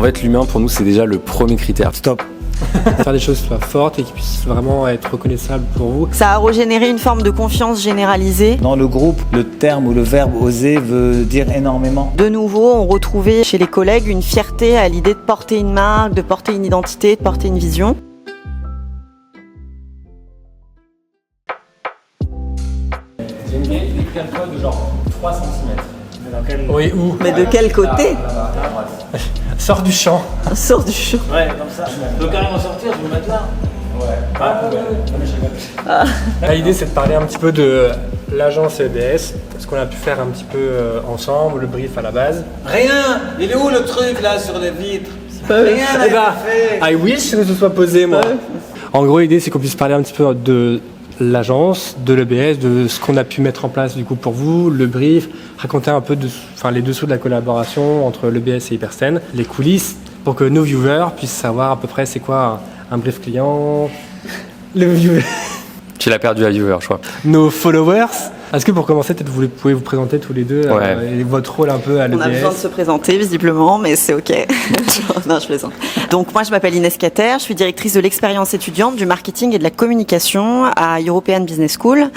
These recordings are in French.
fait, l'humain, pour nous, c'est déjà le premier critère. Stop. Faire des choses qui soient fortes et qui puissent vraiment être reconnaissables pour vous. Ça a régénéré une forme de confiance généralisée. Dans le groupe, le terme ou le verbe oser veut dire énormément. De nouveau, on retrouvait chez les collègues une fierté à l'idée de porter une marque, de porter une identité, de porter une vision. J'aime bien écrire le code de genre 3 cm. Oui, où? Mais de quel côté? Sors du champ. Sors du champ. Ouais, comme ça. Je peux carrément sortir, je vais me mettre là. L'idée, c'est de parler un petit peu de l'agence EBS, ce qu'on a pu faire un petit peu ensemble, le brief à la base. Rien. Il est où le truc là sur les vitres? Rien n'a été fait. I wish que ce soit posé, moi. En gros, l'idée, c'est qu'on puisse parler un petit peu de l'agence, de l'EBS, de ce qu'on a pu mettre en place du coup pour vous, le brief, raconter un peu les dessous de la collaboration entre l'EBS et Hypersten, les coulisses, pour que nos viewers puissent savoir à peu près c'est quoi un brief client, le viewer. Tu l'as perdu à viewer, je crois. Nos followers. Est-ce que pour commencer, peut-être vous pouvez vous présenter tous les deux et votre rôle un peu à l'EBS? On a besoin de se présenter visiblement, mais c'est ok. Non, je plaisante. Donc moi, je m'appelle Inès Cater, je suis directrice de l'expérience étudiante, du marketing et de la communication à European Business School.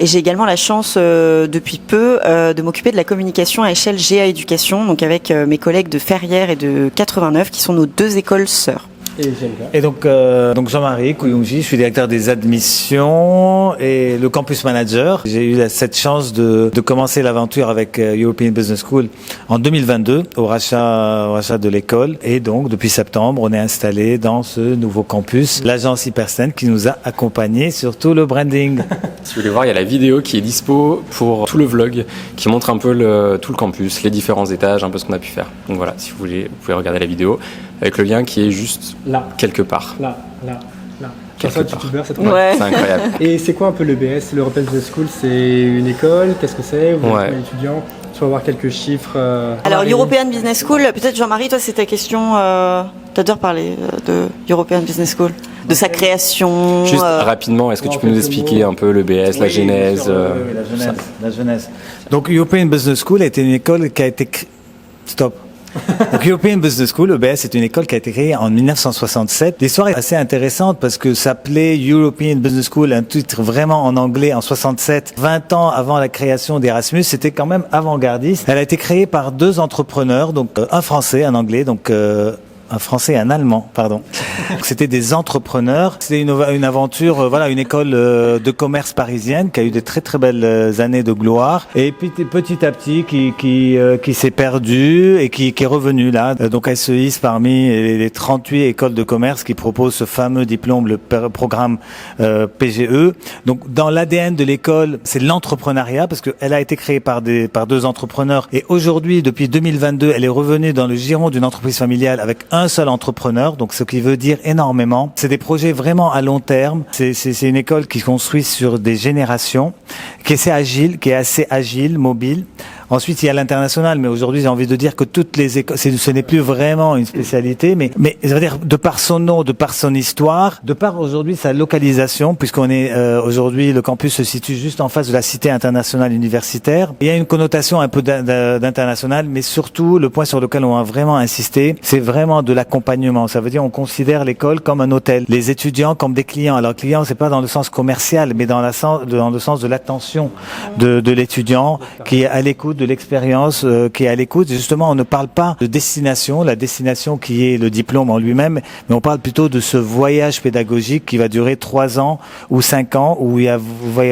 Et j'ai également la chance, depuis peu, de m'occuper de la communication à échelle GA Éducation, donc avec mes collègues de Ferrières et de 89, qui sont nos 2 écoles sœurs. Et donc Jean-Marie Kouyonji, je suis directeur des admissions et le campus manager. J'ai eu cette chance de commencer l'aventure avec European Business School en 2022 au rachat de l'école. Et donc depuis septembre, on est installé dans ce nouveau campus, l'agence Hypersten qui nous a accompagnés sur tout le branding. Si vous voulez voir, il y a la vidéo qui est dispo pour tout le vlog qui montre un peu tout le campus, les différents étages, un peu ce qu'on a pu faire. Donc voilà, si vous voulez, vous pouvez regarder la vidéo avec le lien qui est juste là, quelque part. Là. Quelque part. C'est Ouais. C'est incroyable. Et c'est quoi un peu l'EBS, l'European Business School? C'est une école? Qu'est-ce que c'est? Vous êtes un étudiant? Tu vas voir quelques chiffres. Alors, European Business School, peut-être Jean-Marie, toi, c'est ta question. T'adores parler de European Business School, de sa création. Juste rapidement, est-ce que tu peux nous expliquer un peu l'EBS, la genèse, la genèse. Donc European Business School était une école qui a été Stop. Donc European Business School, EBS, est une école qui a été créée en 1967. L'histoire est assez intéressante parce que s'appelait European Business School, un titre vraiment en anglais en 67, 20 ans avant la création d'Erasmus, c'était quand même avant-gardiste. Elle a été créée par 2 entrepreneurs, donc un français, un anglais, donc un français et un allemand, pardon. C'était des entrepreneurs. C'était une aventure, une école de commerce parisienne qui a eu des très très belles années de gloire. Et puis petit à petit, qui s'est perdue et qui est revenue là. Donc elle se hisse parmi les 38 écoles de commerce qui proposent ce fameux diplôme, le programme PGE. Donc dans l'ADN de l'école, c'est l'entrepreneuriat parce qu'elle a été créée par 2 entrepreneurs. Et aujourd'hui, depuis 2022, elle est revenue dans le giron d'une entreprise familiale avec un seul entrepreneur, donc ce qui veut dire énormément. C'est des projets vraiment à long terme. C'est une école qui construit sur des générations, qui est assez agile, mobile. Ensuite, il y a l'international, mais aujourd'hui, j'ai envie de dire que toutes les écoles, ce n'est plus vraiment une spécialité, mais ça veut dire, de par son nom, de par son histoire, de par aujourd'hui sa localisation, puisqu'on est, aujourd'hui, le campus se situe juste en face de la Cité internationale universitaire. Il y a une connotation un peu d'international, mais surtout, le point sur lequel on a vraiment insisté, c'est vraiment de l'accompagnement. Ça veut dire, on considère l'école comme un hôtel. Les étudiants comme des clients. Alors, clients, c'est pas dans le sens commercial, mais dans le sens de l'attention de l'étudiant qui est à l'écoute de l'expérience, qui est à l'écoute. Justement, on ne parle pas de destination, la destination qui est le diplôme en lui-même, mais on parle plutôt de ce voyage pédagogique qui va durer 3 ans ou 5 ans, où il va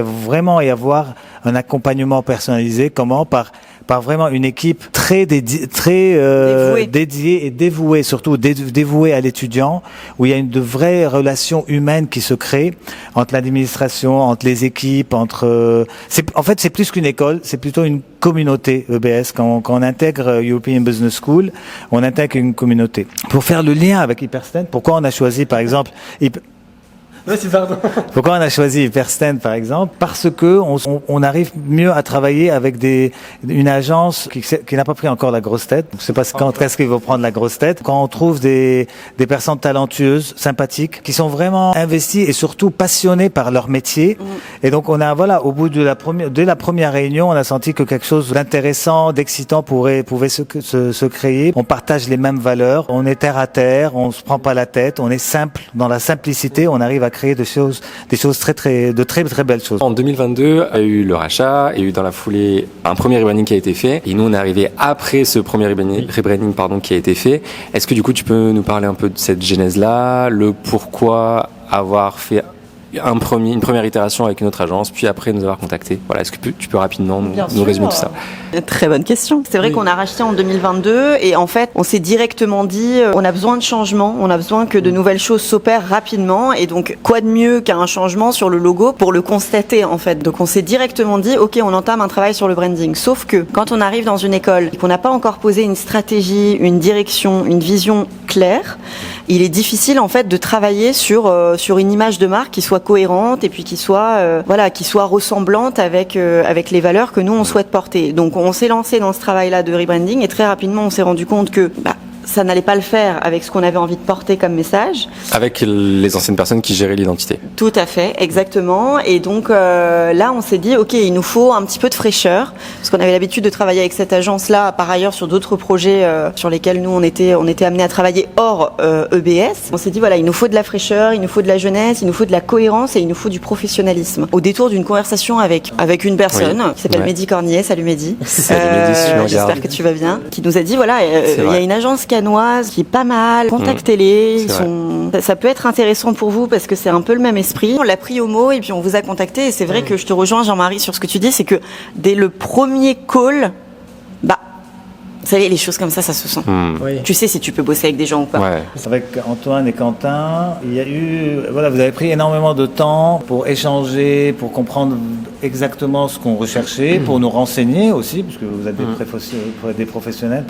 vraiment y avoir un accompagnement personnalisé. Comment? Par vraiment une équipe très dédiée et dévouée, surtout dévouée à l'étudiant, où il y a de vraies relations humaines qui se créent entre l'administration, entre les équipes, en fait, c'est plus qu'une école, c'est plutôt une communauté EBS. Quand on intègre European Business School, on intègre une communauté. Pour faire le lien avec Hypersten, pourquoi on a choisi, par exemple, Vas-y, pardon. Pourquoi on a choisi Hyperstand par exemple? Parce que on arrive mieux à travailler avec une agence qui n'a pas pris encore la grosse tête. Je sais pas quand est-ce qu'ils vont prendre la grosse tête. Quand on trouve des personnes talentueuses, sympathiques, qui sont vraiment investies et surtout passionnées par leur métier. Et donc on a au bout de dès la première réunion, on a senti que quelque chose d'intéressant, d'excitant pouvait se créer. On partage les mêmes valeurs, on est terre à terre, on se prend pas la tête, on est simple. Dans la simplicité, on arrive à créer des choses très très belles choses. En 2022, il y a eu le rachat, il y a eu dans la foulée un premier rebranding qui a été fait, et nous on est arrivé après ce premier rebranding qui a été fait. Est-ce que du coup tu peux nous parler un peu de cette genèse-là, le pourquoi avoir fait une première itération avec une autre agence, puis après nous avoir contactés. Voilà, est-ce que tu peux rapidement nous résumer tout ça? Très bonne question. C'est vrai qu'on a racheté en 2022 et en fait, on s'est directement dit, on a besoin de changement, on a besoin que de nouvelles choses s'opèrent rapidement et donc quoi de mieux qu'un changement sur le logo pour le constater en fait. Donc on s'est directement dit, ok, on entame un travail sur le branding. Sauf que quand on arrive dans une école et qu'on n'a pas encore posé une stratégie, une direction, une vision claire, il est difficile en fait de travailler sur une image de marque qui soit cohérente et puis qui soit ressemblante avec les valeurs que nous on souhaite porter. Donc on s'est lancé dans ce travail-là de rebranding et très rapidement on s'est rendu compte que ça n'allait pas le faire avec ce qu'on avait envie de porter comme message. Avec les anciennes personnes qui géraient l'identité. Tout à fait, exactement. Et donc là, on s'est dit, ok, il nous faut un petit peu de fraîcheur, parce qu'on avait l'habitude de travailler avec cette agence-là, par ailleurs sur d'autres projets sur lesquels nous on était amenés à travailler hors EBS. On s'est dit voilà, il nous faut de la fraîcheur, il nous faut de la jeunesse, il nous faut de la cohérence et il nous faut du professionnalisme. Au détour d'une conversation avec une personne qui s'appelle Mehdi Cornier. Salut Mehdi. Salut Mehdi, si tu me j'espère regardes. que tu vas bien. Qui nous a dit voilà, il y a une agence canoise qui est pas mal, contactez-les, ça peut être intéressant pour vous parce que c'est un peu le même esprit. On l'a pris au mot et puis on vous a contacté et c'est vrai que je te rejoins Jean-Marie sur ce que tu dis, c'est que dès le premier call, vous savez, les choses comme ça se sent. Oui. Tu sais si tu peux bosser avec des gens ou pas. Ouais. Avec Antoine et Quentin, il y a eu, vous avez pris énormément de temps pour échanger, pour comprendre exactement ce qu'on recherchait, pour nous renseigner aussi, puisque vous êtes des professionnels,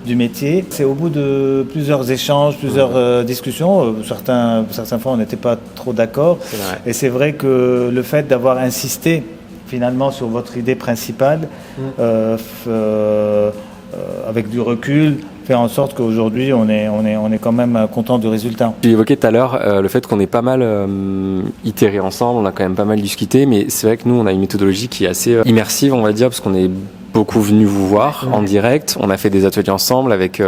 du métier. C'est au bout de plusieurs échanges, plusieurs discussions, certaines fois on n'était pas trop d'accord. Et c'est vrai que le fait d'avoir insisté finalement sur votre idée principale, avec du recul, faire en sorte qu'aujourd'hui on est quand même content du résultat. Tu évoquais tout à l'heure le fait qu'on ait pas mal itéré ensemble, on a quand même pas mal discuté, mais c'est vrai que nous on a une méthodologie qui est assez immersive, on va dire, parce qu'on est beaucoup venu vous voir en direct. On a fait des ateliers ensemble avec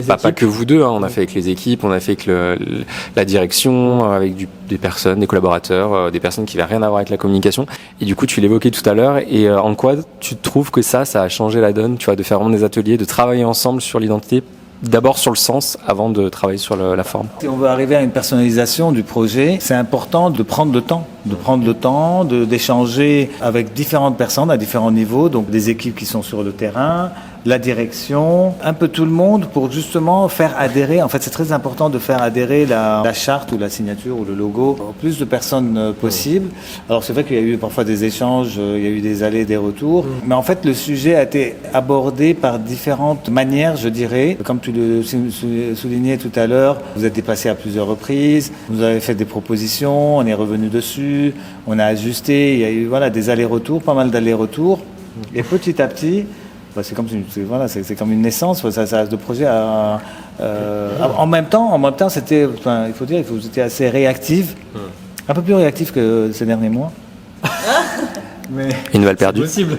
pas que vous deux, on a fait avec les équipes, on a fait avec la direction, avec des personnes, des collaborateurs, des personnes qui n'avaient rien à voir avec la communication. Et du coup, tu l'évoquais tout à l'heure. Et en quoi tu trouves que ça a changé la donne, tu vois, de faire vraiment des ateliers, de travailler ensemble sur l'identité? D'abord sur le sens avant de travailler sur la forme. Si on veut arriver à une personnalisation du projet, c'est important de prendre le temps, d'échanger avec différentes personnes à différents niveaux, donc des équipes qui sont sur le terrain, la direction, un peu tout le monde pour justement faire adhérer. En fait, c'est très important de faire adhérer la charte ou la signature ou le logo au plus de personnes possible. Alors c'est vrai qu'il y a eu parfois des échanges, il y a eu des allers, des retours, mais en fait le sujet a été abordé par différentes manières, je dirais. Comme tu le soulignais tout à l'heure, vous êtes dépassé à plusieurs reprises, vous avez fait des propositions, on est revenu dessus, on a ajusté, il y a eu des allers-retours, pas mal d'allers-retours, et petit à petit, c'est comme une naissance, le projet en même temps, c'était, il faut dire que vous étiez assez réactif, un peu plus réactif que ces derniers mois. Mais une balle perdue. C'est possible.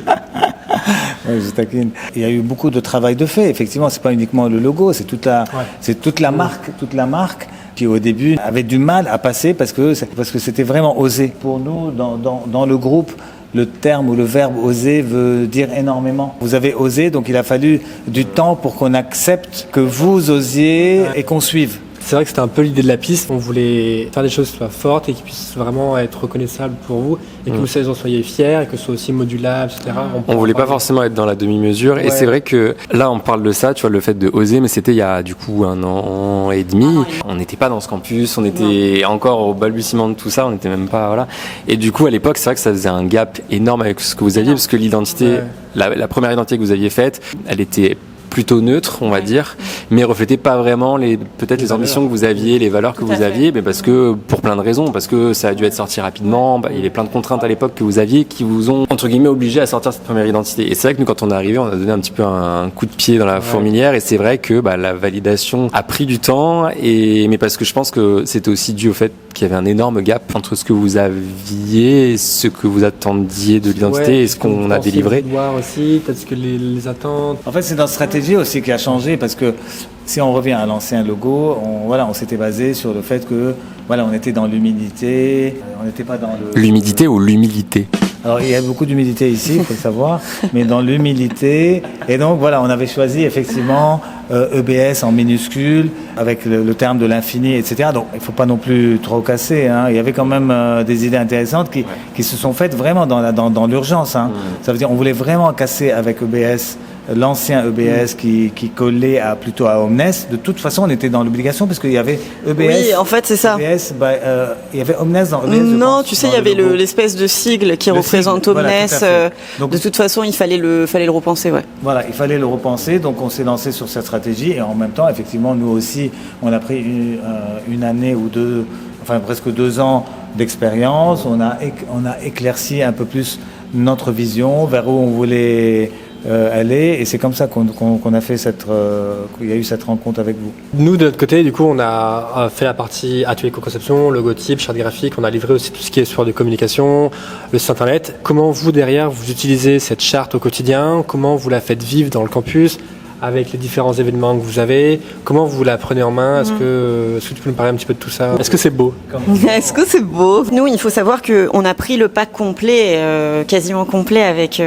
Ouais, je taquine. Il y a eu beaucoup de travail de fait. Effectivement, c'est pas uniquement le logo, c'est toute la marque qui au début avait du mal à passer parce que c'était vraiment osé. Pour nous, dans le groupe, le terme ou le verbe oser veut dire énormément. Vous avez osé, donc il a fallu du temps pour qu'on accepte que vous osiez et qu'on suive. C'est vrai que c'était un peu l'idée de la piste. On voulait faire des choses qui soient fortes et qui puissent vraiment être reconnaissables pour vous et que vous en soyez fiers et que ce soit aussi modulable, etc. On voulait pas forcément être dans la demi-mesure et c'est vrai que là on parle de ça, tu vois, le fait de oser, mais c'était il y a du coup 1 an et demi. On n'était pas dans ce campus, on était encore au balbutiement de tout ça, on n'était même pas voilà. Et du coup à l'époque c'est vrai que ça faisait un gap énorme avec ce que vous aviez parce que l'identité, la première identité que vous aviez faite, elle était plutôt neutre, on va dire, mais reflétait pas vraiment peut-être les ambitions que vous aviez, les valeurs que vous aviez, mais parce que pour plein de raisons, parce que ça a dû être sorti rapidement, il y avait plein de contraintes à l'époque que vous aviez qui vous ont entre guillemets obligé à sortir cette première identité. Et c'est vrai que nous, quand on est arrivé, on a donné un petit peu un coup de pied dans la fourmilière, et c'est vrai que la validation a pris du temps, mais parce que je pense que c'était aussi dû au fait qu'il y avait un énorme gap entre ce que vous aviez et ce que vous attendiez de l'identité et ce qu'on a délivré. Voir aussi, peut-être que les attentes. En fait, c'est notre stratégie aussi qui a changé, parce que si on revient à l'ancien logo, on s'était basé sur le fait que on était dans l'humilité, on n'était pas dans l'humidité ou l'humilité. Alors il y a beaucoup d'humilité ici, il faut le savoir, mais dans l'humilité. Et donc on avait choisi effectivement EBS en minuscule avec le terme de l'infini, etc. Donc il ne faut pas non plus trop casser. Il y avait quand même des idées intéressantes qui se sont faites vraiment dans l'urgence. Ça veut dire on voulait vraiment casser avec EBS l'ancien EBS qui collait plutôt à Omnes. De toute façon, on était dans l'obligation parce qu'il y avait EBS. Oui, en fait, c'est ça. EBS, il y avait Omnes dans EBS. Non, tu sais, il y avait l'espèce de sigle qui représente Omnes. Donc, de toute façon, il fallait le repenser, ouais. Voilà, il fallait le repenser. Donc, on s'est lancé sur cette stratégie et en même temps, effectivement, nous aussi, on a pris une année ou deux, enfin presque 2 ans d'expérience. On a éclairci un peu plus notre vision vers où on voulait aller, et c'est comme ça qu'on a fait qu'il y a eu cette rencontre avec vous. Nous, de notre côté, du coup, on a fait la partie atelier co-conception, logotype, charte graphique, on a livré aussi tout ce qui est support de communication, le site internet. Comment vous, derrière, vous utilisez cette charte au quotidien? Comment vous la faites vivre dans le campus avec les différents événements que vous avez? Comment vous la prenez en main? Est-ce que tu peux nous parler un petit peu de tout ça? Est-ce que c'est beau? Est-ce que c'est beau? Nous, il faut savoir qu'on a pris le pack complet, quasiment complet avec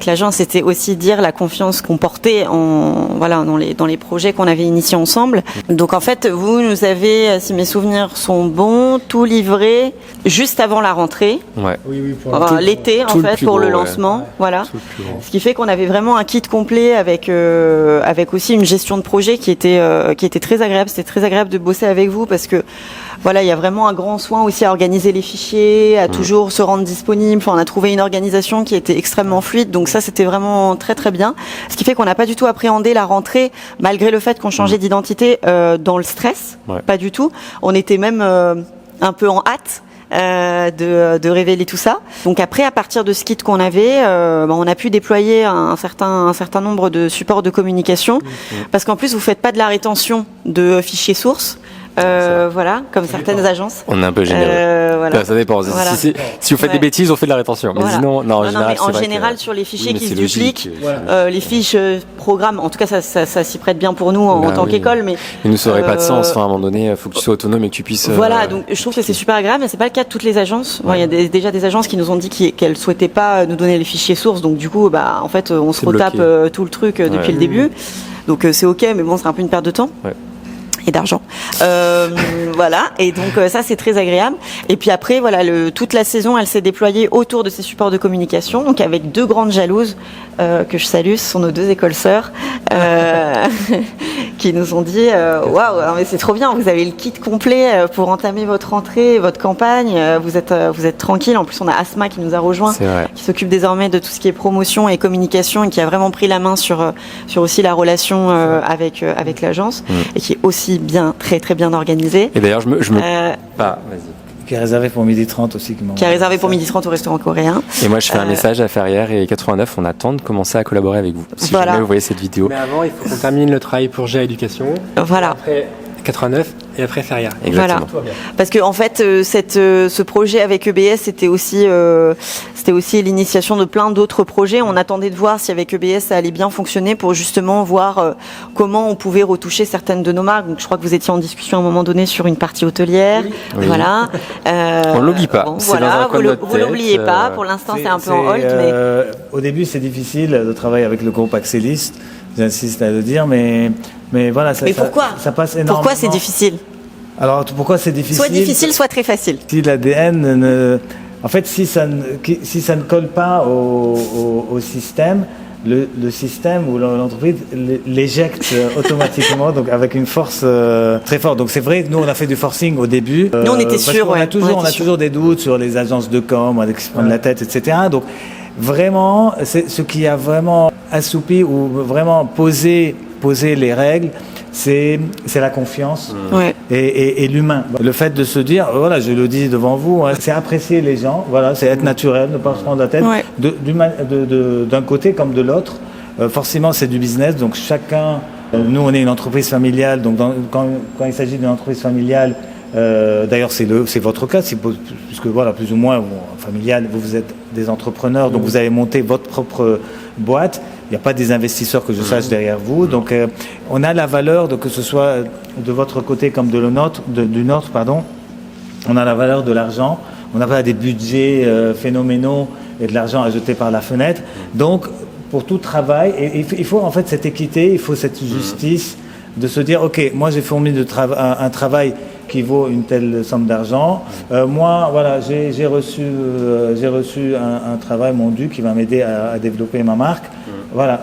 l'agence. C'était aussi dire la confiance qu'on portait dans les projets qu'on avait initiés ensemble. Donc en fait, vous nous avez, si mes souvenirs sont bons, tout livré juste avant la rentrée. Ouais. Oui, l'été en fait pour le lancement. Voilà. Ce qui fait qu'on avait vraiment un kit complet avec aussi une gestion de projet qui était très agréable. C'était très agréable de bosser avec vous parce que il y a vraiment un grand soin aussi à organiser les fichiers, à toujours se rendre disponible. Enfin, on a trouvé une organisation qui était extrêmement fluide, donc ça c'était vraiment très très bien. Ce qui fait qu'on n'a pas du tout appréhendé la rentrée, malgré le fait qu'on changeait d'identité dans le stress. Ouais. Pas du tout. On était même un peu en hâte. De révéler tout ça. Donc après, à partir de ce kit qu'on avait, on a pu déployer un certain nombre de supports de communication, parce qu'en plus vous faites pas de la rétention de fichiers sources. Comme certaines agences. On est un peu généreux. Ça dépend. Voilà. Si vous faites des bêtises, on fait de la rétention. Mais sinon, en général, sur les fichiers qui se dupliquent, les fiches programmes, en tout cas, ça s'y prête bien pour nous en tant qu'école. Mais nous, ça n'aurait pas de sens. Enfin, à un moment donné, il faut que tu sois autonome et que tu puisses. Donc je trouve que c'est super agréable, mais c'est pas le cas de toutes les agences. Il y a déjà des agences qui nous ont dit qu'elles souhaitaient pas nous donner les fichiers sources. Donc du coup, en fait, on se retape tout le truc depuis le début. Donc c'est ok, mais bon, c'est un peu une perte de temps. Ouais. Et d'argent. Et donc ça c'est très agréable. Et puis après toute la saison elle s'est déployée autour de ces supports de communication, donc avec 2 grandes jalouses que je salue, ce sont nos 2 écoles sœurs qui nous ont dit waouh, mais c'est trop bien, vous avez le kit complet pour entamer votre rentrée, votre campagne, vous êtes tranquille. En plus on a Asma qui nous a rejoint, qui s'occupe désormais de tout ce qui est promotion et communication et qui a vraiment pris la main sur aussi la relation avec l'agence et qui est aussi très très bien organisé. Et d'ailleurs vas-y. Qui est réservé pour 12h30 aussi. Qui est réservé pour 12h30 au restaurant coréen. Et moi je fais un message à Ferrières et 89, on attend de commencer à collaborer avec vous. Si jamais vous voyez cette vidéo. Mais avant il faut qu'on termine le travail pour GA Éducation. Voilà. Après 89 et après Ferrières. Exactement. Voilà. Parce que en fait ce projet avec EBS c'était aussi l'initiation de plein d'autres projets. On attendait de voir si avec EBS ça allait bien fonctionner pour justement voir comment on pouvait retoucher certaines de nos marques. Donc je crois que vous étiez en discussion à un moment donné sur une partie hôtelière. Oui. Voilà. On l'oublie pas. Vous l'oubliez pas. Pour l'instant c'est un peu en hold. Mais au début c'est difficile de travailler avec le groupe Axelis. J'insiste à le dire, mais voilà, ça passe énormément. Pourquoi c'est difficile? Alors, pourquoi c'est difficile? Soit difficile, soit très facile. Si l'ADN en fait, si ça ne colle pas au système, le système ou l'entreprise l'éjecte automatiquement, donc avec une force très forte. Donc c'est vrai que nous on a fait du forcing au début. Nous on était sûrs. On a toujours des doutes sur les agences de com, qui se prennent la tête, etc. Donc vraiment, c'est ce qui a vraiment assoupi ou vraiment posé poser les règles, c'est la confiance Ouais. et l'humain. Le fait de se dire, voilà, je le dis devant vous, hein, c'est apprécier les gens, voilà, c'est être naturel, ne pas se prendre la tête, Ouais. d'un côté comme de l'autre. Forcément, c'est du business, donc chacun. Nous, on est une entreprise familiale, donc quand il s'agit d'une entreprise familiale, d'ailleurs, c'est votre cas, puisque voilà, plus ou moins familial, vous êtes des entrepreneurs, donc vous avez monté votre propre boîte. Il n'y a pas des investisseurs que je sache derrière vous, donc on a la valeur que ce soit de votre côté comme du nôtre, on a la valeur de l'argent. On n'a pas des budgets phénoménaux et de l'argent à jeter par la fenêtre. Donc, pour tout travail, et il faut en fait cette équité, il faut cette justice de se dire, ok, moi j'ai fourni un travail qui vaut une telle somme d'argent. Moi, voilà, j'ai reçu un travail, mon dû, qui va m'aider à développer ma marque. Voilà,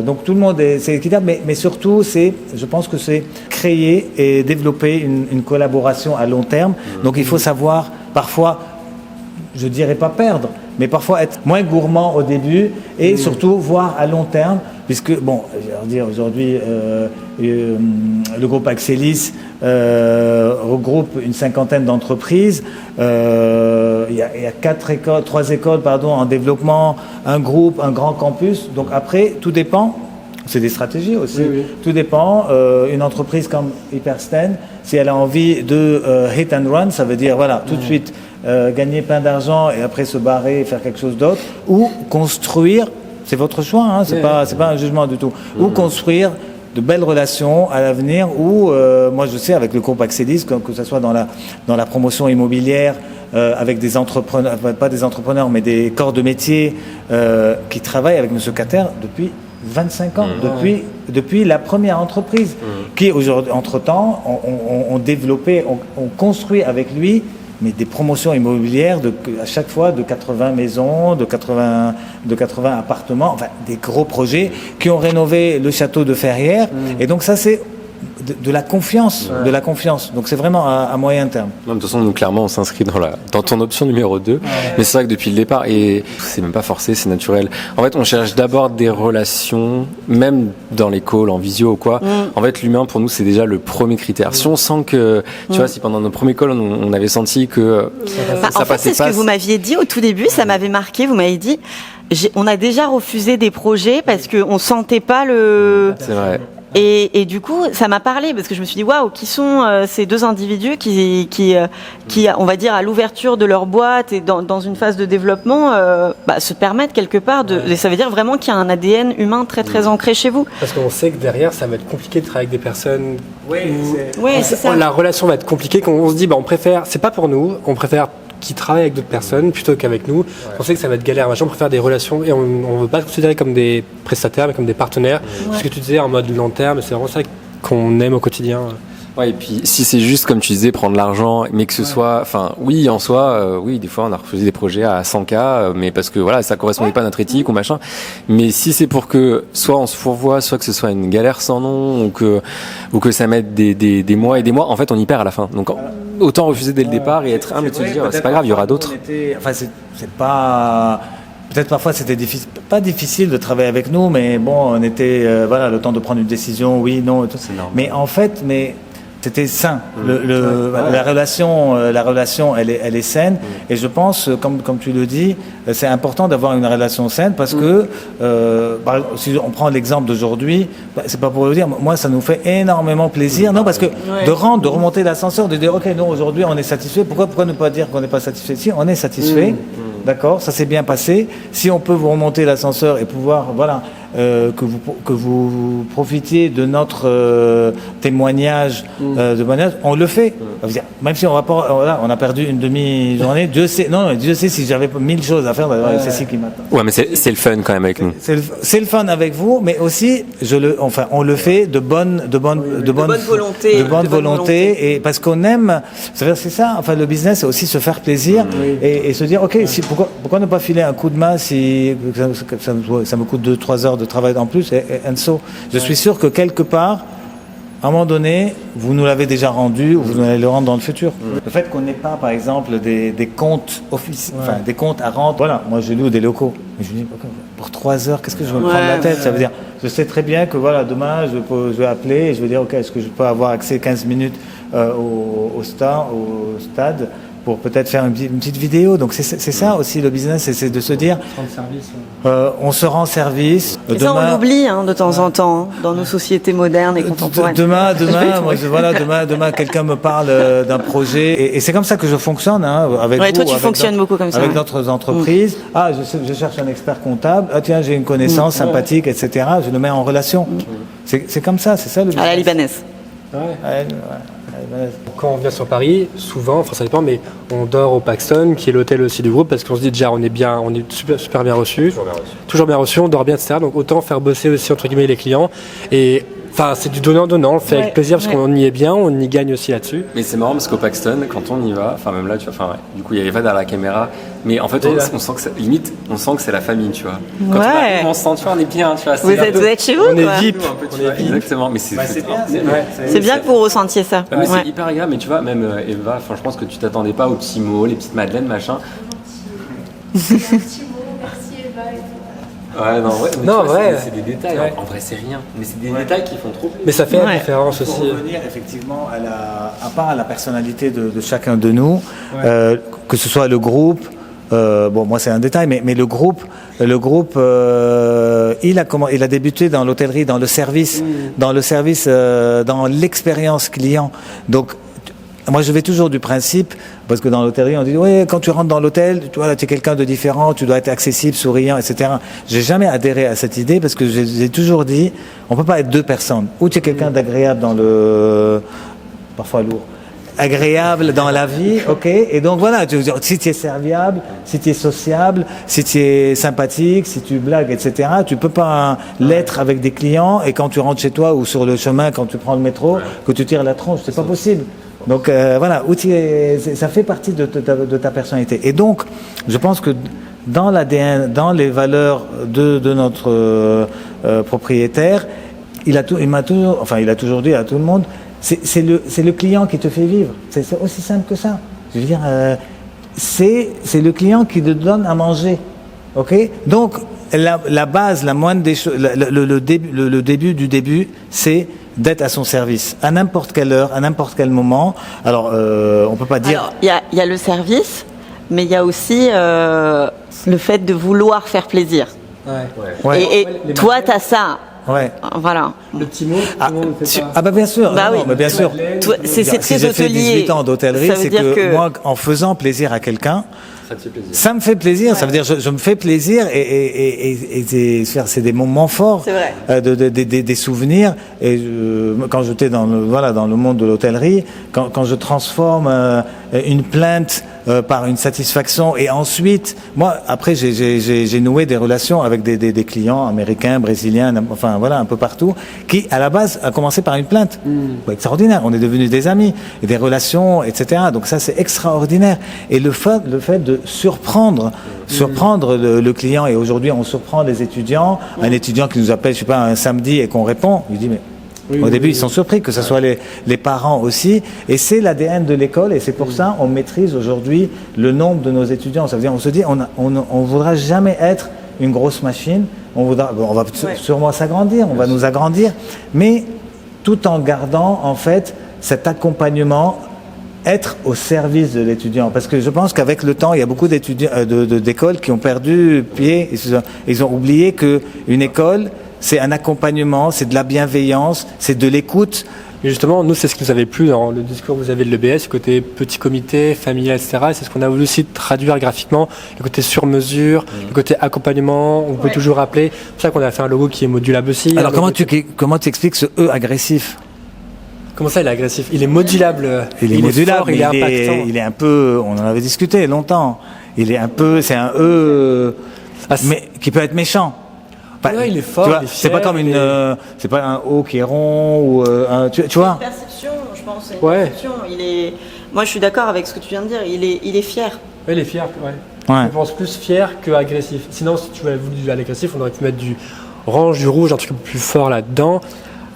donc tout le monde c'est équitable, mais surtout, je pense que c'est créer et développer une collaboration à long terme. Donc il faut savoir, parfois, je dirais pas perdre, mais parfois être moins gourmand au début et surtout voir à long terme, puisque, bon, je vais dire aujourd'hui, le groupe Axelis regroupe une cinquantaine d'entreprises. Il y a 3 écoles en développement, un groupe, un grand campus. Donc après, tout dépend. C'est des stratégies aussi. Oui. Tout dépend. Une entreprise comme Hypersten, si elle a envie de hit and run, ça veut dire voilà, tout de suite gagner plein d'argent et après se barrer et faire quelque chose d'autre, ou construire, c'est votre choix, hein, c'est pas un jugement du tout, ou construire de belles relations à l'avenir, ou moi je sais avec le groupe Axelis, que ce soit dans la promotion immobilière, avec des entrepreneurs, pas des entrepreneurs, mais des corps de métier qui travaillent avec M. Cater depuis 25 ans, depuis la première entreprise, qui aujourd'hui, entre-temps, ont développé, ont construit avec lui, mais des promotions immobilières à chaque fois de 80 maisons, de 80 appartements, enfin des gros projets qui ont rénové le château de Ferrières. Et donc ça, c'est de la confiance, Donc c'est vraiment à moyen terme. Non, de toute façon, nous clairement, on s'inscrit dans ton option numéro 2. Mais c'est vrai que depuis le départ, et c'est même pas forcé, c'est naturel. En fait, on cherche d'abord des relations, même dans les calls, en visio ou quoi. En fait, l'humain, pour nous, c'est déjà le premier critère. Si on sent que, tu vois, si pendant nos premiers calls, on avait senti que ça en fait, passait c'est ce que vous m'aviez dit au tout début, ça m'avait marqué. Vous m'avez dit, on a déjà refusé des projets parce qu'on sentait pas le... C'est vrai. Et du coup, ça m'a parlé parce que je me suis dit waouh, qui sont ces deux individus qui, on va dire, à l'ouverture de leur boîte et dans une phase de développement, se permettent quelque part et ça veut dire vraiment qu'il y a un ADN humain très très ancré chez vous. Parce qu'on sait que derrière, ça va être compliqué de travailler avec des personnes. C'est ça. La relation va être compliquée. Quand on se dit, on préfère, c'est pas pour nous, on préfère qui travaillent avec d'autres personnes plutôt qu'avec nous. On sait que ça va être galère. On préfère des relations et on ne veut pas se considérer comme des prestataires, mais comme des partenaires. Ce que tu disais en mode long terme, c'est vraiment ça qu'on aime au quotidien. Ouais, et puis si c'est juste, comme tu disais, prendre l'argent, mais que ce soit, enfin, oui, en soi, oui, des fois on a refusé des projets à 100K, mais parce que voilà, ça correspondait pas à notre éthique ou machin. Mais si c'est pour que soit on se fourvoie, soit que ce soit une galère sans nom, ou que ça mette des mois et des mois, en fait, on y perd à la fin. Donc autant refuser dès le départ et être humble et se dire, c'est pas grave, il y aura d'autres. Enfin, c'est pas. Peut-être parfois c'était pas difficile de travailler avec nous, mais bon, on était le temps de prendre une décision, oui, non, et tout. Mais en fait, c'était sain. La relation, elle est saine. Et je pense, comme tu le dis, c'est important d'avoir une relation saine parce que, si on prend l'exemple d'aujourd'hui, c'est pas pour le dire, moi ça nous fait énormément plaisir. Non, parce que de remonter l'ascenseur, de dire, ok, nous aujourd'hui on est satisfait. Pourquoi ne pas dire qu'on n'est pas satisfait? Si on est satisfait, d'accord, ça s'est bien passé. Si on peut vous remonter l'ascenseur et pouvoir, que vous profitiez de notre témoignage de bonheur, on le fait. Même si on a perdu une demi-journée, Dieu sait si j'avais 1000 choses à faire, c'est ce qui m'attend. Ouais, mais c'est le fun quand même avec nous. C'est le fun avec vous, mais aussi on le fait de bonne volonté, et parce qu'on aime. C'est ça. Enfin, le business, c'est aussi se faire plaisir et se dire, ok, pourquoi ne pas filer un coup de main si ça me coûte 2-3 heures de travail en plus, je suis sûr que quelque part, à un moment donné, vous nous l'avez déjà rendu ou vous allez le rendre dans le futur. Le fait qu'on n'ait pas, par exemple, des comptes des comptes à rendre. Voilà, moi je loue des locaux. Mais je dis, pour 3 heures, qu'est-ce que je vais me prendre la tête? Ça veut dire, je sais très bien que voilà, demain, je vais appeler et je vais dire, ok, est-ce que je peux avoir accès 15 minutes au stade pour peut-être faire une petite vidéo. Donc c'est ça aussi le business, c'est de se dire, on se rend service. Et ça, on l'oublie de temps en temps dans nos sociétés modernes et contemporaines. Demain, quelqu'un me parle d'un projet et c'est comme ça que je fonctionne avec vous. Toi, tu fonctionnes beaucoup comme ça. Avec d'autres entreprises. Je cherche un expert comptable. Ah tiens, j'ai une connaissance sympathique, etc. Je le mets en relation. C'est comme ça, c'est ça le business. À la libanaise. Quand on vient sur Paris, souvent, enfin ça dépend, mais on dort au Paxton, qui est l'hôtel aussi du groupe, parce qu'on se dit déjà on est super bien reçu, toujours bien reçu, on dort bien, etc. Donc autant faire bosser aussi entre guillemets les clients. Et enfin c'est du donnant-donnant, on le fait avec plaisir parce qu'on y est bien, on y gagne aussi là-dessus. Mais c'est marrant parce qu'au Paxton, quand on y va, enfin même là, tu vois, du coup il y avait pas derrière la caméra, mais en fait on sent que limite, on sent que c'est la famille, tu vois. Quand on sent, tu vois, on est bien, tu vois. Vous êtes chez vous, on est VIP. Exactement, mais c'est bien. C'est bien que vous ressentiez ça. Mais c'est hyper agréable, mais tu vois, même Eva, je pense que tu t'attendais pas aux petits mots, les petites madeleines, machin. Ouais, non, ouais, c'est des détails. Ouais. En vrai, c'est rien. Mais c'est des détails qui font trop plaisir. Mais ça fait la différence aussi. Pour revenir effectivement à part à la personnalité de chacun de nous, que ce soit le groupe, moi c'est un détail, mais le groupe, il a débuté dans l'hôtellerie, dans le service, dans l'expérience client. Donc moi, je vais toujours du principe, parce que dans l'hôtellerie, on dit, oui, quand tu rentres dans l'hôtel, tu vois, là, tu es quelqu'un de différent, tu dois être accessible, souriant, etc. J'ai jamais adhéré à cette idée, parce que j'ai toujours dit, on peut pas être deux personnes. Ou tu es quelqu'un d'agréable parfois lourd, agréable dans la vie, ok, et donc voilà, si tu es serviable, si tu es sociable, si tu es sympathique, si tu blagues, etc., tu peux pas l'être avec des clients, et quand tu rentres chez toi, ou sur le chemin, quand tu prends le métro, que tu tires la tronche, c'est pas possible. Donc voilà, ça fait partie de ta personnalité. Et donc, je pense que dans l'ADN, dans les valeurs de notre propriétaire, il a toujours dit à tout le monde, c'est le client qui te fait vivre. C'est aussi simple que ça. Je veux dire, c'est le client qui te donne à manger. Ok ? Donc la base, la moindre des choses, le début du début, c'est d'être à son service, à n'importe quelle heure, à n'importe quel moment. Alors, on peut pas dire... Il y a le service, mais il y a aussi le fait de vouloir faire plaisir. Ouais. Et toi, tu as ça. Ouais. Voilà. Le petit mot, bien sûr. Oui. Mais bien sûr. C'est très si j'ai fait 18 ans d'hôtellerie, c'est que moi, en faisant plaisir à quelqu'un, ça me fait plaisir. Ça veut dire je me fais plaisir et c'est des moments forts, des souvenirs. Et quand j'étais dans le monde de l'hôtellerie, quand je transforme une plainte par une satisfaction, et ensuite, moi, après, j'ai noué des relations avec des clients américains, brésiliens, enfin voilà, un peu partout, qui à la base a commencé par une plainte. Extraordinaire. On est devenus des amis, et des relations, etc. Donc ça, c'est extraordinaire. Et le fait de surprendre le client, et aujourd'hui on surprend les étudiants, un étudiant qui nous appelle, je sais pas, un samedi et qu'on répond, il dit mais au début ils sont surpris, que ce soit les parents aussi, et c'est l'ADN de l'école, et c'est pour ça on maîtrise aujourd'hui le nombre de nos étudiants. Ça veut dire on se dit on voudra jamais être une grosse machine, on va sûrement s'agrandir, on va nous agrandir, mais tout en gardant en fait cet accompagnement, être au service de l'étudiant. Parce que je pense qu'avec le temps, il y a beaucoup d'étudiants, d'écoles qui ont perdu pied. Ils ont oublié qu'une école, c'est un accompagnement, c'est de la bienveillance, c'est de l'écoute. Mais justement, nous, c'est ce qui nous avait plu dans le discours que vous avez de l'EBS, le côté petit comité, familial, etc. Et c'est ce qu'on a voulu aussi traduire graphiquement, le côté sur-mesure, le côté accompagnement, on peut toujours rappeler. C'est pour ça qu'on a fait un logo qui est modulable aussi. Alors comment tu expliques ce E agressif ? Comment ça, il est agressif ? Il est modulable. Il est modulable, fort, il est impactant. Il est un peu, on en avait discuté longtemps. C'est un E, mais qui peut être méchant. Ouais, il est fort, tu vois, il est fier, c'est pas comme c'est pas un O qui est rond ou tu vois. C'est une perception, je pense. C'est une Ouais. perception. Moi, je suis d'accord avec ce que tu viens de dire. Il est fier. Ouais, il est fier. Ouais. Je pense plus fier que agressif. Sinon, si tu avais voulu du agressif, on aurait pu mettre du orange, du rouge, un truc plus fort là-dedans.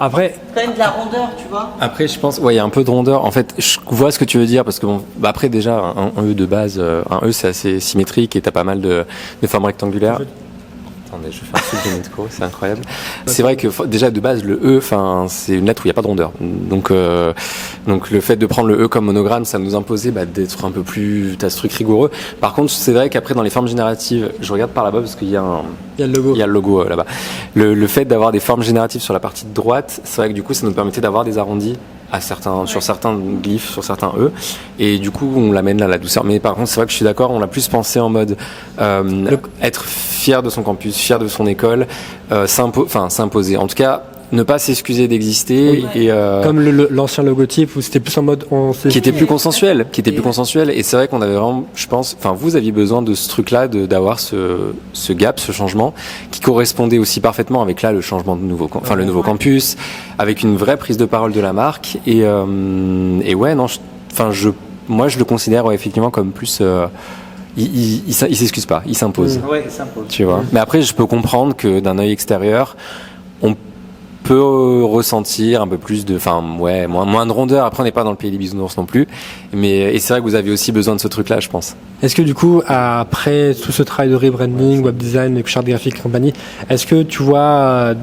Après, quand même de la rondeur, tu vois. Après, je pense, il y a un peu de rondeur. En fait, je vois ce que tu veux dire, parce que après déjà, un E de base, un E c'est assez symétrique et t'as pas mal de formes rectangulaires. Attendez, je fais un truc de micro, c'est incroyable. C'est vrai que déjà de base le E, c'est une lettre où il n'y a pas de rondeur. Donc le fait de prendre le E comme monogramme, ça nous imposait d'être un peu plus truc rigoureux. Par contre, c'est vrai qu'après dans les formes génératives, je regarde par là-bas parce qu'il y a il y a le logo. Il y a le logo là-bas. Le fait d'avoir des formes génératives sur la partie de droite, c'est vrai que du coup ça nous permettait d'avoir des arrondis sur certains glyphes, sur certains E, et du coup on l'amène là la douceur. Mais par contre c'est vrai que je suis d'accord, on l'a plus pensé en mode être fier de son campus, fier de son école, s'imposer. En tout cas, ne pas s'excuser d'exister et comme l'ancien logotype où c'était plus en mode qui était plus consensuel, et c'est vrai qu'on avait vraiment, je pense, vous aviez besoin de ce truc-là, d'avoir ce gap, ce changement qui correspondait aussi parfaitement avec là le changement de le nouveau campus, avec une vraie prise de parole de la marque et ouais non, moi je le considère effectivement comme plus il s'excuse pas, il s'impose. Ouais, il s'impose. Tu vois. Mais après je peux comprendre que d'un œil extérieur on peut ressentir un peu plus de, moins de rondeur. Après, on n'est pas dans le pays des bisounours non plus. Et c'est vrai que vous avez aussi besoin de ce truc-là, je pense. Est-ce que du coup, après tout ce travail de rebranding, web design, charte graphique et compagnie, est-ce que tu vois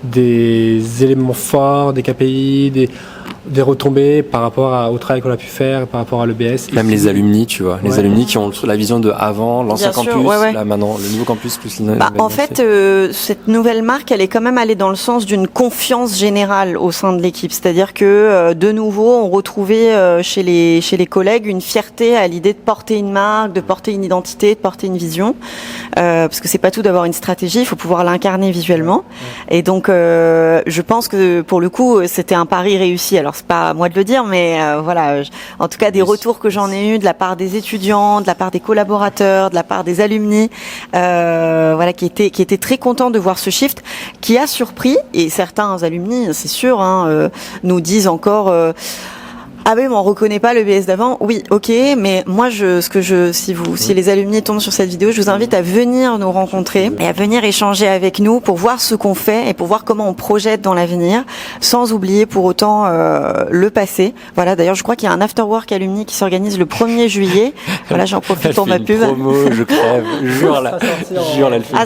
des éléments forts, des KPI, des retombées par rapport au travail qu'on a pu faire, par rapport à l'EBS? Même les alumni, tu vois. Les alumni qui ont la vision de avant, l'ancien campus, là maintenant, le nouveau campus plus en fait, cette nouvelle marque, elle est quand même allée dans le sens d'une confiance générale au sein de l'équipe. C'est-à-dire que, de nouveau, on retrouvait chez les collègues une fierté à l'idée de porter une marque, de porter une identité, de porter une vision. Parce que c'est pas tout d'avoir une stratégie, il faut pouvoir l'incarner visuellement. Et donc, je pense que pour le coup, c'était un pari réussi. Alors c'est pas à moi de le dire, mais en tout cas des retours que j'en ai eu de la part des étudiants, de la part des collaborateurs, de la part des alumni, qui étaient très contents de voir ce shift, qui a surpris, et certains alumni, c'est sûr, nous disent encore. Ah oui, mais on reconnaît pas le BS d'avant. Oui, ok, mais moi, si les alumni tombent sur cette vidéo, je vous invite à venir nous rencontrer et à venir échanger avec nous pour voir ce qu'on fait et pour voir comment on projette dans l'avenir, sans oublier pour autant le passé. Voilà, d'ailleurs, je crois qu'il y a un afterwork alumni qui s'organise le 1er juillet. Voilà, j'en profite pour ma pub. Promo, je crève, jure là.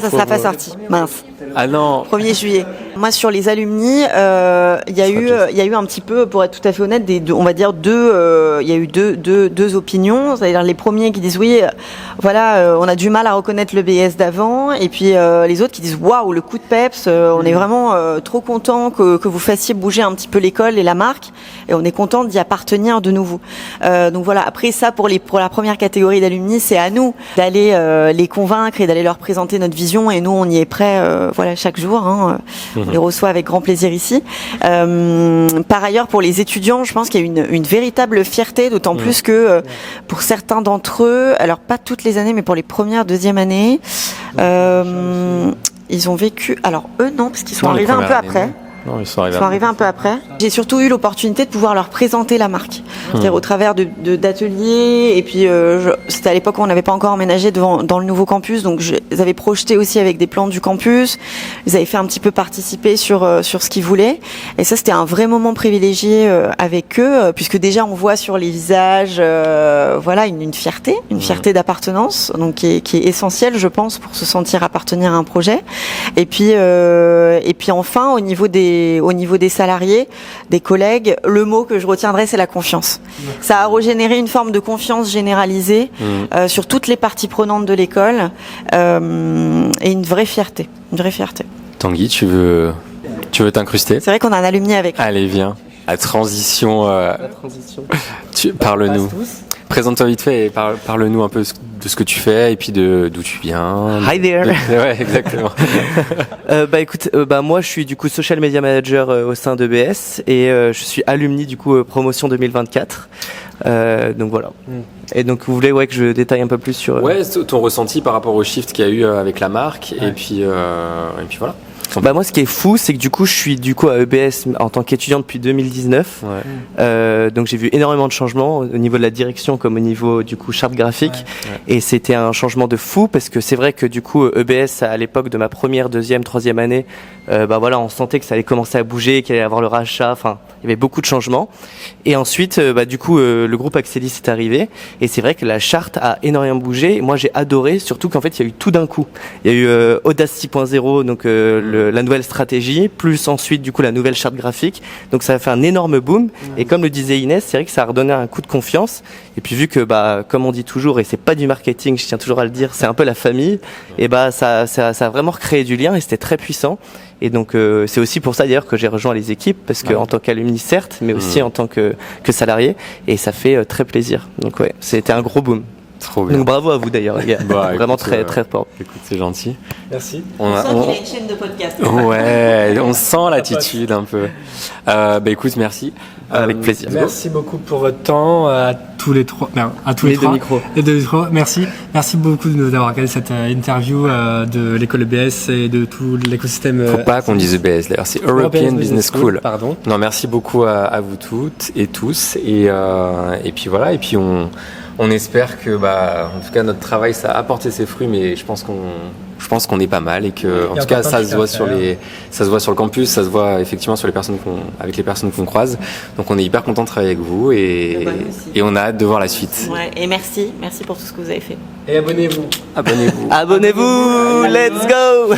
Ça sera pas sorti. Mince. Ah non. 1er juillet. Moi, sur les alumni, il y a eu un petit peu, pour être tout à fait honnête, on va dire il y a eu deux opinions. C'est-à-dire les premiers qui disent oui, on a du mal à reconnaître le BS d'avant, et puis les autres qui disent waouh, le coup de peps, on est vraiment trop content que vous fassiez bouger un petit peu l'école et la marque, et on est content d'y appartenir de nouveau. Donc voilà. Après ça, pour la première catégorie d'alumni, c'est à nous d'aller les convaincre et d'aller leur présenter notre vision, et nous on y est prêts. Chaque jour, on les reçoit avec grand plaisir ici. Par ailleurs, pour les étudiants, je pense qu'il y a une véritable fierté, d'autant plus que pour certains d'entre eux, alors pas toutes les années, mais pour les premières, deuxième années, ils ont vécu. Alors eux non, parce qu'ils sont arrivés un peu après. Non, ils sont arrivés un peu après. J'ai surtout eu l'opportunité de pouvoir leur présenter la marque, c'est-à-dire au travers d'ateliers. Et puis c'était à l'époque où on n'avait pas encore emménagé dans le nouveau campus, donc je les avais projetés aussi avec des plans du campus. Ils avaient fait un petit peu participer sur ce qu'ils voulaient. Et ça, c'était un vrai moment privilégié avec eux, puisque déjà on voit sur les visages, une fierté d'appartenance, donc qui est essentielle, je pense, pour se sentir appartenir à un projet. Et puis enfin, au niveau des salariés, des collègues, le mot que je retiendrai, c'est la confiance. Ça a régénéré une forme de confiance généralisée sur toutes les parties prenantes de l'école, et une vraie fierté. Tanguy, tu veux t'incruster? C'est vrai qu'on a un alumni avec nous. Allez, viens. La transition. Parle-nous. Présente-toi vite fait et parle-nous un peu de ce que tu fais et puis d'où tu viens. Hi there. Ouais, exactement. Écoute, moi je suis du coup social media manager au sein d'EBS et je suis alumni du coup promotion 2024. Donc voilà. Et donc vous voulez que je détaille un peu plus sur ton ressenti par rapport au shift qu'il y a eu avec la marque et puis voilà. Bah moi, ce qui est fou, c'est que du coup, je suis du coup à EBS en tant qu'étudiant depuis 2019. Donc j'ai vu énormément de changements au niveau de la direction comme au niveau du coup charte graphique. Et c'était un changement de fou parce que c'est vrai que du coup EBS à l'époque de ma première, deuxième, troisième année, bah voilà, on sentait que ça allait commencer à bouger, qu'il allait y avoir le rachat. Enfin, il y avait beaucoup de changements. Et ensuite, bah du coup, le groupe Axelis est arrivé. Et c'est vrai que la charte a énormément bougé. Moi, j'ai adoré, surtout qu'en fait, il y a eu tout d'un coup. Il y a eu Audace 6.0, donc la nouvelle stratégie, plus ensuite du coup la nouvelle charte graphique. Donc ça a fait un énorme boom. Et comme le disait Inès, c'est vrai que ça a redonné un coup de confiance. Et puis vu que bah comme on dit toujours, et c'est pas du marketing, je tiens toujours à le dire, c'est un peu la famille. Et bah ça a vraiment recréé du lien et c'était très puissant. Et donc c'est aussi pour ça d'ailleurs que j'ai rejoint les équipes parce que en tant qu'alumni certes, mais aussi en tant que salarié. Et ça fait très plaisir. Donc ouais, c'était un gros boom. Trop bien. Donc bravo à vous d'ailleurs, les gars. Bah, Vraiment écoute, très fort. Écoute, c'est gentil. Merci. On sent qu'il a une chaîne de podcast. Ouais, on sent l'attitude un peu. Bah écoute, merci. Avec plaisir. Merci beaucoup pour votre temps à tous les trois. Non, à tous les deux trois. micros. Les deux micros. Merci. Merci beaucoup d'avoir regardé cette interview de l'école EBS et de tout l'écosystème. Faut pas qu'on dise EBS d'ailleurs, c'est European Business School. Pardon. Non, merci beaucoup à vous toutes et tous. Et puis voilà, et puis on espère que, bah, en tout cas, notre travail, ça a apporté ses fruits, mais je pense qu'on est pas mal et que, en tout cas, ça se voit sur le campus, ça se voit effectivement sur avec les personnes qu'on croise. Donc, on est hyper content de travailler avec vous et on a hâte de voir la suite. Ouais, et merci pour tout ce que vous avez fait. Et abonnez-vous. Abonnez-vous. Abonnez-vous, let's go.